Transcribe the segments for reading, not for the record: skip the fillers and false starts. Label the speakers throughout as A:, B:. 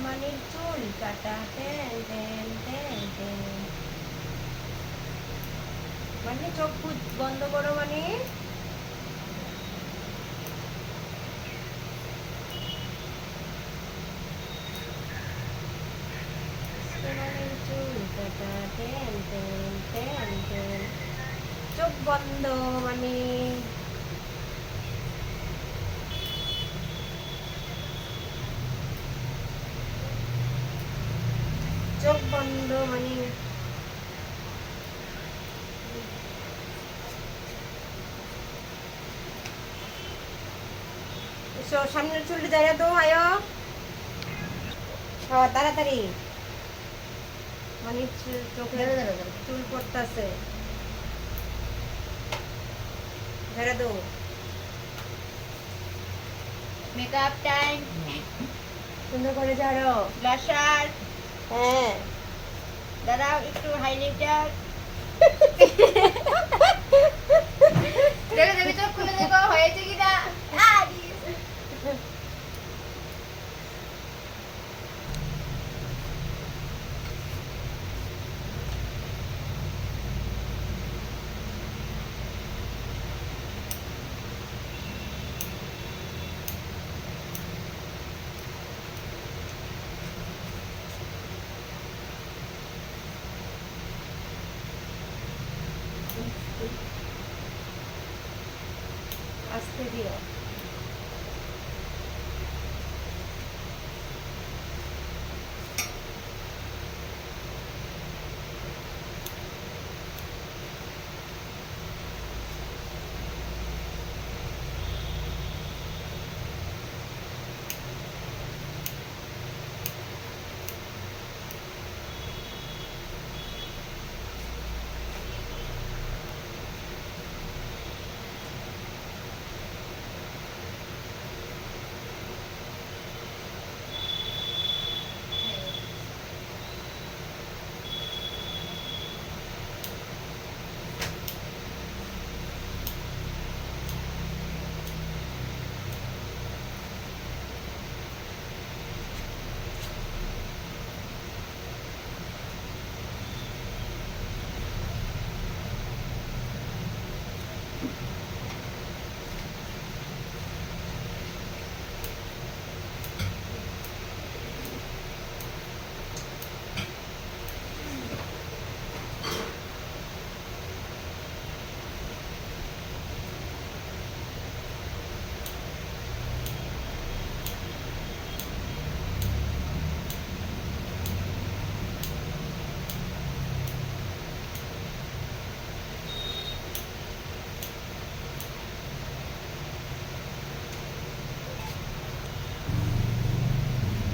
A: মানির চুল কাটা টেন টেন টেন টেন। মানে চোখ বন্ধ করো মানে। মানির চুল কাটা টেন টেন টেন টেন। চোখ বন্ধ মানে। চোখ বন্ধ মানে। সামনের চুলটা জায়গা তো আয়ো। হ্যাঁ তাড়াতাড়ি। মানে চোখে চুল পড়তেছে। ঝেড়ে দো।
B: Makeup time.
A: সুন্দর করে ঝাড়ো।
B: ব্লাশার।
A: হ্যাঁ
B: দাঁড়াও একটু হাইলাইটার। দেখো দেখো চোখ খুলে দেখো হয়েছে কিনা।
A: আস্তে দিও।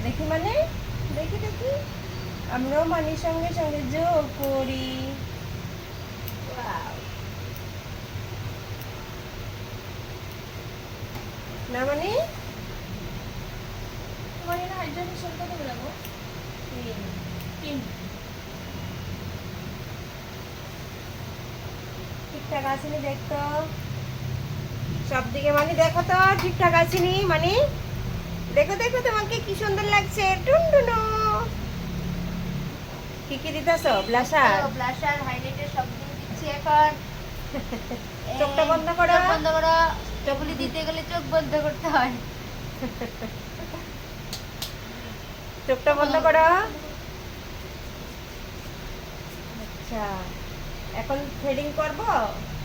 A: দেখি মানে দেখি দেখি আমরাও মানির সঙ্গে সঙ্গে যোগ করি। না মানে
B: তোমার এখানে হাইড্রোজেন কত করে লাগো? 3
A: ঠিকঠাক আসেনি দেখতো সব দিকে মানে দেখো তো ঠিকঠাক আসেনি মানে দেখো দেখো তোমাকে কি সুন্দর লাগছে টুনটুনো। কি কি দিতেছো ব্লাশার?
B: ব্লাশার হাইলাইটার সব কিছু দিচ্ছি এখন।
A: চোখটা বন্ধ করো।
B: চোখ বন্ধ করো। চোখগুলি দিতে গেলে চোখ বন্ধ করতে হয়।
A: চোখটা বন্ধ করো। আচ্ছা এখন থ্রেডিং করব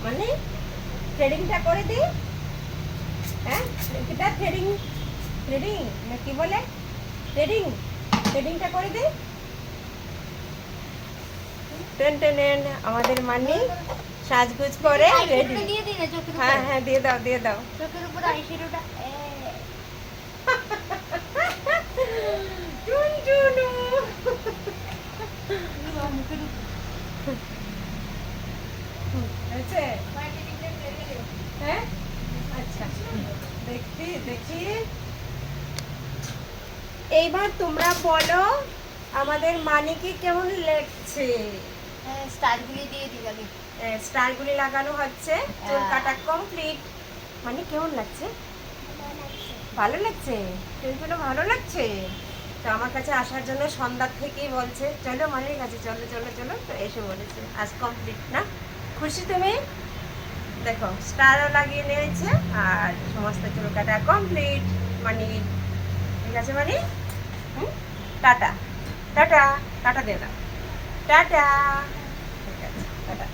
A: মানে থ্রেডিংটা করে দিই। হ্যাঁ এটা থ্রেডিং থ্রেডিং না কি বলে থ্রেডিং থ্রেডিংটা করে দিই। টেন টেন আমাদের মানি সাজগুজ করে রেডি।
B: দিয়ে দিই না চোখের উপর।
A: হ্যাঁ হ্যাঁ দিয়ে দাও দিয়ে দাও।
B: চোখের উপর আইশ্যাডোটা
A: টুনটুনু
B: মুখের
A: হয়েছে? হ্যাঁ আচ্ছা দেখি দেখি এইবার তোমরা বলো আমাদের মানিকে কেমন লাগছে।
B: স্টারগুলি দিয়ে দিই আগে।
A: স্টারগুলি লাগানো হচ্ছে চুল কাটা কমপ্লিট। মানে কেমন লাগছে? ভালো লাগছে টুনটুনু ভালো লাগছে। তো আমার কাছে আসার জন্য সন্ধ্যার থেকেই বলছে চলো মানির কাছে, চলো চলো চলো, তো এসে বলেছে। আজ কমপ্লিট না? খুশি তুমি? দেখো স্টারও লাগিয়ে নিয়েছে আর সমস্ত চুল কাটা কমপ্লিট মানে। ঠিক আছে মানে, টাটা টাটা টাটা দিয়ে দাও, টাটা। ঠিক আছে টাটা।